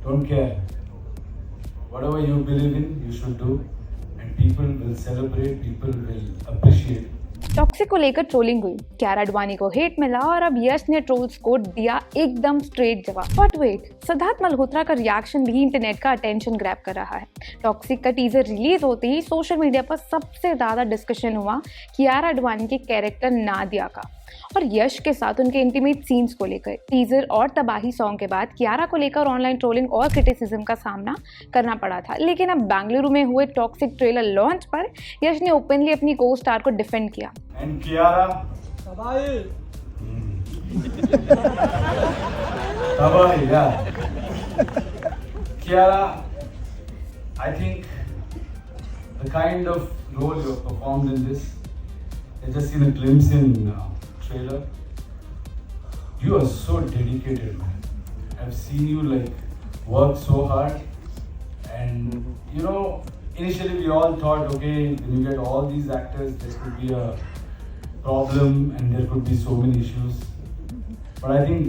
Don't care. Whatever you believe in, you should do. And people will celebrate, people will appreciate. Toxic को लेकर trolling हुई, कियारा आडवाणी को hate मिला और अब यश ने ट्रोल्स को दिया एकदम स्ट्रेट जवाब। बट वेट, सिद्धार्थ मल्होत्रा का रिएक्शन भी इंटरनेट का अटेंशन ग्रैब कर रहा है। टॉक्सिक का टीजर रिलीज होते ही सोशल मीडिया पर सबसे ज्यादा डिस्कशन हुआ कियारा आडवाणी के कैरेक्टर नादिया का और यश के साथ उनके इंटीमेट सीन्स को लेकर। टीजर और तबाही सॉन्ग के बाद कियारा को लेकर ऑनलाइन ट्रोलिंग और क्रिटिसिज्म का सामना करना पड़ा था, लेकिन अब बेंगलुरु में हुए टॉक्सिक ट्रेलर लॉन्च पर यश ने ओपनली अपनी को स्टार को डिफेंड किया। And Kiara, Tabai, yeah. Kiara, I think the kind of role you have performed in this, I just seen a glimpse in trailer. You are so dedicated, man. I've seen you like work so hard, and you know, initially we all thought, okay, when you get all these actors, there could be a problem and there could be so many issues. But I think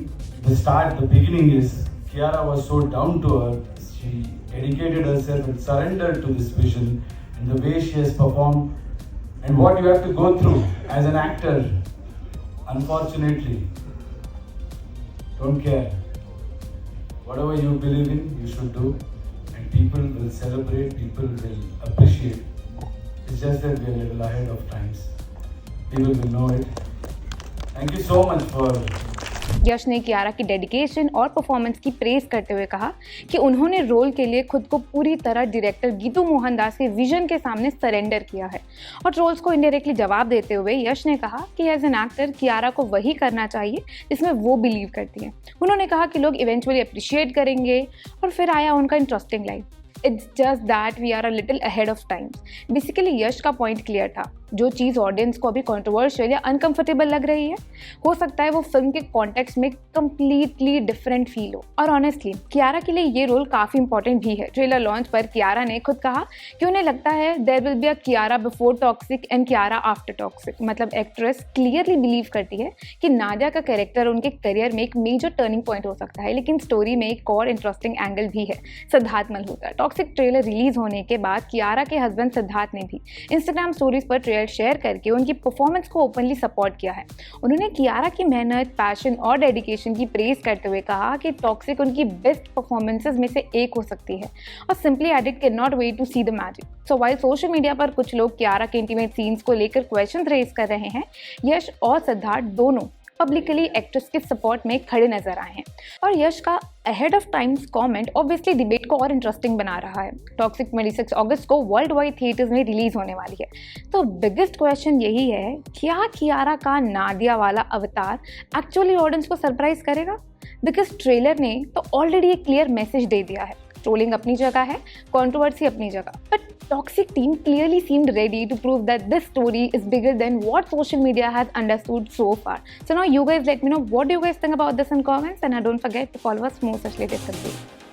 the beginning is Kiara was so down to earth. She dedicated herself and surrendered to this vision, and the way she has performed and what you have to go through as an actor, unfortunately, don't care. Whatever you believe in, you should do, and people will celebrate, people will appreciate. It's just that we are a little ahead of times. People will know it. Thank you so much for. यश ने कियारा की dedication और performance की praise करते हुए कहा कि उन्होंने role के लिए खुद को पूरी तरह डायरेक्टर गीतू मोहनदास के विजन के सामने सरेंडर किया है। और ट्रोल्स को इनडायरेक्टली जवाब देते हुए यश ने कहा कि एज एन एक्टर कियारा को वही करना चाहिए जिसमें वो बिलीव करती है। उन्होंने कहा कि लोग इवेंचुअली अप्रिशिएट करेंगे और फिर आया उनका interesting line, it's just that we are a little ahead of times. Basically Yash का पॉइंट क्लियर था, जो चीज़ ऑडियंस को अभी कंट्रोवर्शियल या अनकंफर्टेबल लग रही है, हो सकता है वो फिल्म के कॉन्टेक्स्ट में कंप्लीटली डिफरेंट फील हो। और ऑनेस्टली कियारा के लिए ये रोल काफ़ी इंपॉर्टेंट भी है। ट्रेलर लॉन्च पर कियारा ने खुद कहा कि उन्हें लगता है there will be a Kiara before Toxic and Kiara after Toxic. मतलब एक्ट्रेस क्लियरली बिलीव करती है कि नादिया का कैरेक्टर उनके करियर में एक मेजर टर्निंग पॉइंट हो सकता है, लेकिन स्टोरी में एक और इंटरेस्टिंग एंगल भी है, Siddharth Malhotra. Toxic trailer release होने के बाद कियारा के हस्बैंड सिद्धार्थ ने भी इंस्टाग्राम स्टोरीज पर ट्रेलर शेयर करके उनकी परफॉर्मेंस को ओपनली सपोर्ट किया है। उन्होंने कियारा की मेहनत, पैशन और डेडिकेशन की प्रेज करते हुए कहा कि टॉक्सिक उनकी बेस्ट परफॉर्मेंसेज में से एक हो सकती है और simply edit can not wait to see the magic. So while social media पर कुछ लोग कियारा के इंटीमेट सीन्स को लेकर क्वेश्चन रेज कर रहे हैं, यश और सिद्धार्थ दोनों पब्लिकली एक्ट्रेस के सपोर्ट में खड़े नजर आए हैं। और यश का ahead of times comment obviously debate को और इंटरेस्टिंग बना रहा है। टॉक्सिक 26 अगस्त को वर्ल्ड वाइड थिएटर्स में रिलीज होने वाली है। तो बिगेस्ट क्वेश्चन यही है, क्या कियारा का नादिया वाला अवतार एक्चुअली ऑडियंस को सरप्राइज करेगा? बिकॉज ट्रेलर ने तो ऑलरेडी एक क्लियर मैसेज दे दिया है, ट्रोलिंग अपनी जगह है, कंट्रोवर्सी अपनी जगह, but toxic team clearly seemed ready to prove that this story is bigger than what social media has understood so far. So now you guys let me know what do you guys think about this in comments, and don't forget to follow us for more such latest updates.